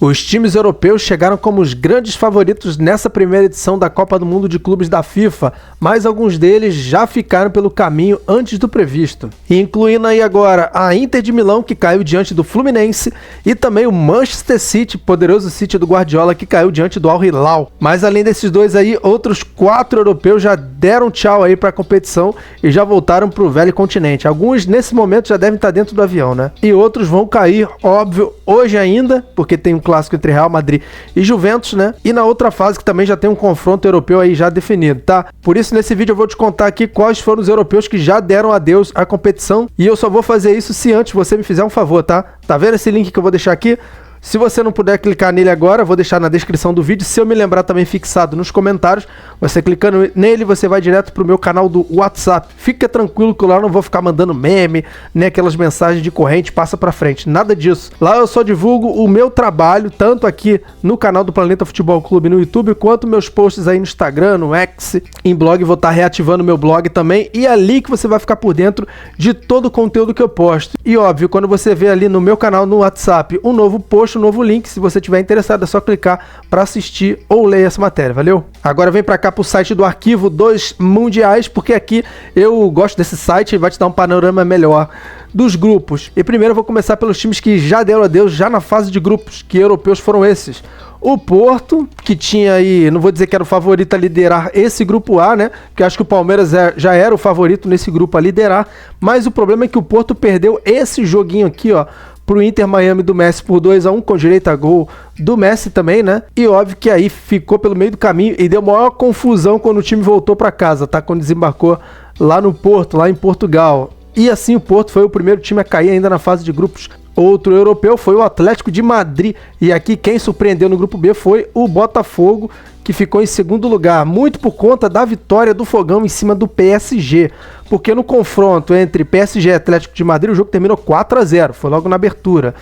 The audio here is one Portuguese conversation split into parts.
Os times europeus chegaram como os grandes favoritos nessa primeira edição da Copa do Mundo de Clubes da FIFA, mas alguns deles já ficaram pelo caminho antes do previsto. Incluindo aí agora a Inter de Milão, que caiu diante do Fluminense, e também o Manchester City, poderoso City do Guardiola, que caiu diante do Al Hilal. Mas além desses dois aí, outros 4 europeus já deram tchau aí para a competição e já voltaram para o velho continente. Alguns nesse momento já devem estar dentro do avião, né? E outros vão cair, óbvio, hoje ainda, porque tem um clássico entre Real Madrid e Juventus, né? E na outra fase que também já tem um confronto europeu aí já definido, tá? Por isso nesse vídeo eu vou te contar aqui quais foram os europeus que já deram adeus à competição, e eu só vou fazer isso se antes você me fizer um favor, tá? Tá vendo esse link que eu vou deixar aqui? Se você não puder clicar nele agora, eu vou deixar na descrição do vídeo. Se eu me lembrar também fixado nos comentários, você clicando nele, você vai direto pro meu canal do WhatsApp. Fica tranquilo que lá eu não vou ficar mandando meme, nem aquelas mensagens de corrente, passa pra frente. Nada disso. Lá eu só divulgo o meu trabalho, tanto aqui no canal do Planeta Futebol Clube no YouTube, quanto meus posts aí no Instagram, no X, em blog. Vou estar reativando o meu blog também. E é ali que você vai ficar por dentro de todo o conteúdo que eu posto. E óbvio, quando você vê ali no meu canal no WhatsApp um novo post, um novo link, se você tiver interessado é só clicar para assistir ou ler essa matéria, valeu? Agora vem para cá pro site do Arquivo dos Mundiais, porque aqui eu gosto desse site e vai te dar um panorama melhor dos grupos. E primeiro eu vou começar pelos times que já deram adeus já na fase de grupos. Que europeus foram esses? O Porto, que tinha aí, não vou dizer que era o favorito a liderar esse grupo A, né? Porque acho que o Palmeiras já era o favorito nesse grupo a liderar, mas o problema é que o Porto perdeu esse joguinho aqui, ó, pro Inter Miami do Messi por 2-1, com direito a gol do Messi também, né? E óbvio que aí ficou pelo meio do caminho e deu maior confusão quando o time voltou para casa, tá? Quando desembarcou lá no Porto, lá em Portugal. E assim o Porto foi o primeiro time a cair ainda na fase de grupos. Outro europeu foi o Atlético de Madrid. E aqui quem surpreendeu no grupo B foi o Botafogo, que ficou em segundo lugar, muito por conta da vitória do Fogão em cima do PSG. Porque no confronto entre PSG e Atlético de Madrid, o jogo terminou 4-0, foi logo na abertura.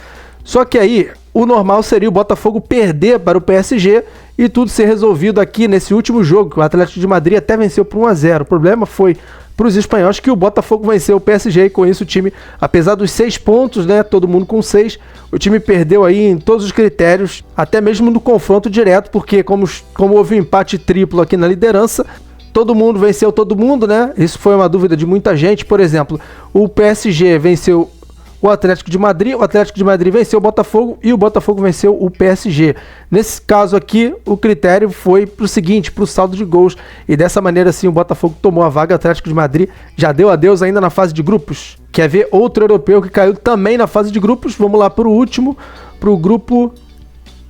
Só que aí, o normal seria o Botafogo perder para o PSG e tudo ser resolvido aqui nesse último jogo, que o Atlético de Madrid até venceu por 1-0. O problema foi para os espanhóis que o Botafogo venceu o PSG e com isso o time, apesar dos 6 pontos, né, todo mundo com 6, o time perdeu aí em todos os critérios, até mesmo no confronto direto, porque como houve um empate triplo aqui na liderança, todo mundo venceu todo mundo, né? Isso foi uma dúvida de muita gente. Por exemplo, o PSG venceu o Atlético de Madrid venceu o Botafogo e o Botafogo venceu o PSG. Nesse caso aqui, o critério foi pro seguinte, pro saldo de gols. E dessa maneira, assim, o Botafogo tomou a vaga, o Atlético de Madrid já deu adeus ainda na fase de grupos. Quer ver outro europeu que caiu também na fase de grupos? Vamos lá pro último, pro grupo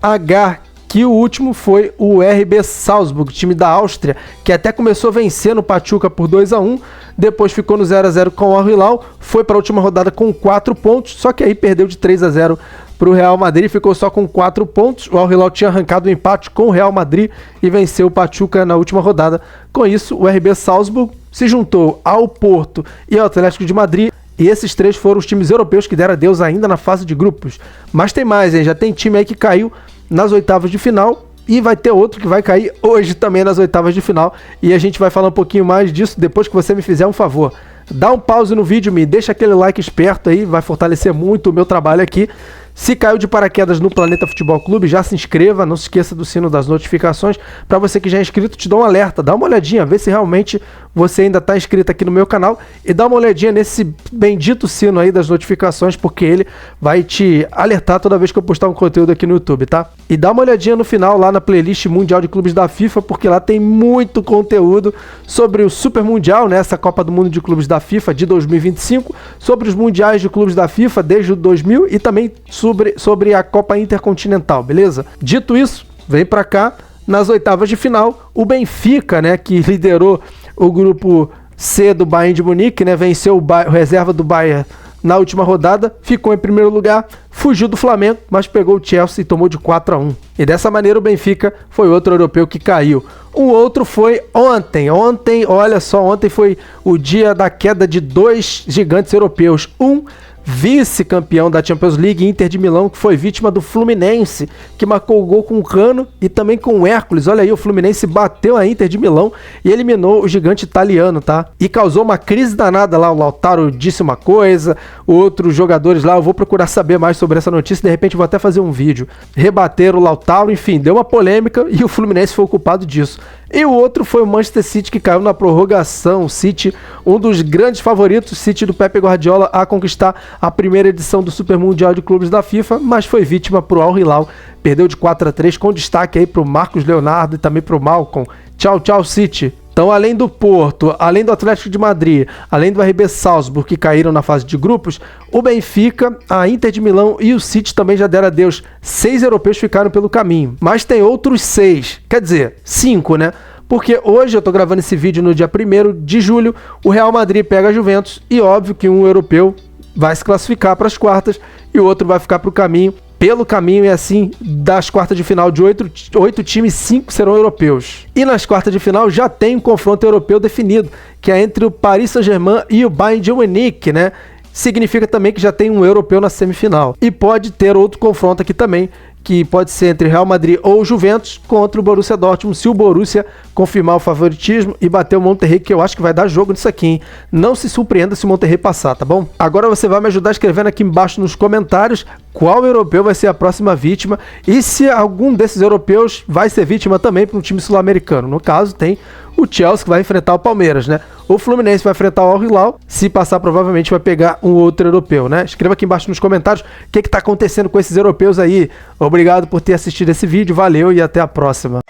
H, que o último foi o RB Salzburg, time da Áustria, que até começou vencendo o Pachuca por 2-1, depois ficou no 0-0 com o Al Hilal, foi para a última rodada com 4 pontos, só que aí perdeu de 3-0 para o Real Madrid e ficou só com 4 pontos. O Al Hilal tinha arrancado o empate com o Real Madrid e venceu o Pachuca na última rodada. Com isso, o RB Salzburg se juntou ao Porto e ao Atlético de Madrid, e esses 3 foram os times europeus que deram adeus ainda na fase de grupos. Mas tem mais, hein? Já tem time aí que caiu nas oitavas de final e vai ter outro que vai cair hoje também nas oitavas de final, e a gente vai falar um pouquinho mais disso depois que você me fizer um favor. Dá um pause no vídeo, me deixa aquele like esperto aí, vai fortalecer muito o meu trabalho aqui. Se caiu de paraquedas no Planeta Futebol Clube, já se inscreva, não se esqueça do sino das notificações. Para você que já é inscrito, te dou um alerta, dá uma olhadinha, vê se realmente você ainda está inscrito aqui no meu canal e dá uma olhadinha nesse bendito sino aí das notificações, porque ele vai te alertar toda vez que eu postar um conteúdo aqui no YouTube, tá? E dá uma olhadinha no final lá na playlist Mundial de Clubes da FIFA, porque lá tem muito conteúdo sobre o Super Mundial, né, essa Copa do Mundo de Clubes da FIFA de 2025, sobre os Mundiais de Clubes da FIFA desde o 2000 e também sobre a Copa Intercontinental, beleza? Dito isso, vem pra cá, nas oitavas de final, o Benfica, né, que liderou o grupo C do Bayern de Munique, né, venceu o reserva do Bayern na última rodada, ficou em primeiro lugar, fugiu do Flamengo, mas pegou o Chelsea e tomou de 4-1. E dessa maneira o Benfica foi outro europeu que caiu. O outro foi ontem, olha só, ontem foi o dia da queda de 2 gigantes europeus. Um vice-campeão da Champions League, Inter de Milão, que foi vítima do Fluminense, que marcou o gol com o Cano e também com o Hércules. Olha aí, o Fluminense bateu a Inter de Milão e eliminou o gigante italiano, tá? E causou uma crise danada lá. O Lautaro disse uma coisa, outros jogadores lá, eu vou procurar saber mais sobre essa notícia, de repente vou até fazer um vídeo. Rebateram o Lautaro, enfim, deu uma polêmica e o Fluminense foi o culpado disso. E o outro foi o Manchester City, que caiu na prorrogação. O City, um dos grandes favoritos, City do Pepe Guardiola, a conquistar a primeira edição do Super Mundial de Clubes da FIFA, mas foi vítima pro Al Hilal. Perdeu de 4-3, com destaque aí pro Marcos Leonardo e também pro Malcom. Tchau, tchau, City. Então, além do Porto, além do Atlético de Madrid, além do RB Salzburg, que caíram na fase de grupos, o Benfica, a Inter de Milão e o City também já deram adeus. 6 europeus ficaram pelo caminho. Mas tem outros 6, quer dizer, 5, né? Porque hoje eu tô gravando esse vídeo no dia 1º de julho, o Real Madrid pega a Juventus e óbvio que um europeu vai se classificar para as quartas e o outro vai ficar pelo caminho, e assim, das quartas de final de 8 times, 5 serão europeus. E nas quartas de final já tem um confronto europeu definido, que é entre o Paris Saint-Germain e o Bayern de Munique, né? Significa também que já tem um europeu na semifinal. E pode ter outro confronto aqui também, que pode ser entre Real Madrid ou Juventus contra o Borussia Dortmund, se o Borussia confirmar o favoritismo e bater o Monterrey, que eu acho que vai dar jogo nisso aqui, hein? Não se surpreenda se o Monterrey passar, tá bom? Agora você vai me ajudar escrevendo aqui embaixo nos comentários qual europeu vai ser a próxima vítima e se algum desses europeus vai ser vítima também para um time sul-americano. No caso, tem o Chelsea, que vai enfrentar o Palmeiras, né? O Fluminense vai enfrentar o Al Hilal. Se passar, provavelmente vai pegar um outro europeu, né? Escreva aqui embaixo nos comentários o que tá acontecendo com esses europeus aí. Obrigado por ter assistido esse vídeo, valeu e até a próxima.